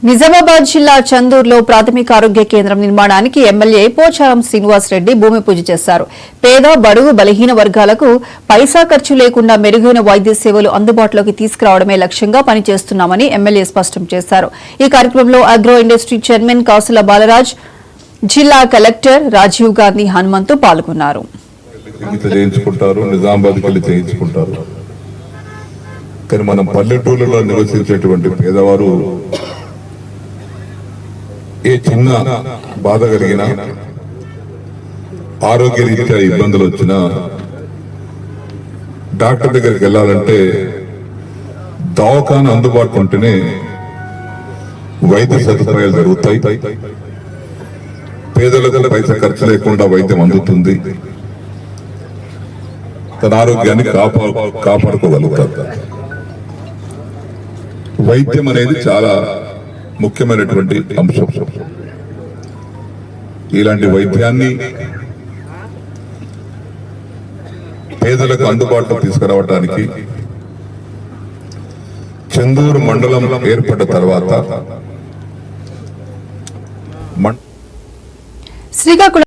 నిజామాబాద్ జిల్లా చందూరులో ప్రాథమిక ఆరోగ్య కేంద్రం నిర్మాణానికి ఎమ్మెల్యే పోచారం శ్రీనివాస్ రెడ్డి భూమి పూజ చేశారు. పేద బడుగు బలహీన వర్గాలకు పైసా ఖర్చు లేకుండా మెరుగైన వైద్య సేవలు అందుబాటులోకి తీసుకురావడమే లక్ష్యంగా పనిచేస్తున్నామని ఎమ్మెల్యే స్పష్టం చేశారు. ఈ కార్యక్రమంలో అగ్రో ఇండస్ట్రీ చైర్మన్ కాసుల బాలరాజ్, జిల్లా కలెక్టర్ రాజీవ్ గాంధీ హనుమంతు పాల్గొన్నారు. కానీ మనం పల్లెటూళ్ళలో నివసించేటువంటి పేదవారు ఏ చిన్న బాధ కలిగినా, ఆరోగ్య రీత్యా ఇబ్బందులు వచ్చినా డాక్టర్ దగ్గరికి వెళ్ళాలంటే దవాఖాన అందుబాటులో ఉంటేనే వైద్య సదుపాయాలు జరుగుతాయి. పేదలకు పైసా ఖర్చు లేకుండా వైద్యం అందుతుంది. తన ఆరోగ్యాన్ని కాపాడుకోగలుగుతారు. వైద్యం అనేది చాలా ముఖ్యమైనటువంటి అంశం. ఇలాంటి వైద్యాన్ని పేదలకు అందుబాటులో తీసుకురావడానికి చందూరు మండలం ఏర్పడ్డ తర్వాత శ్రీకాకుళం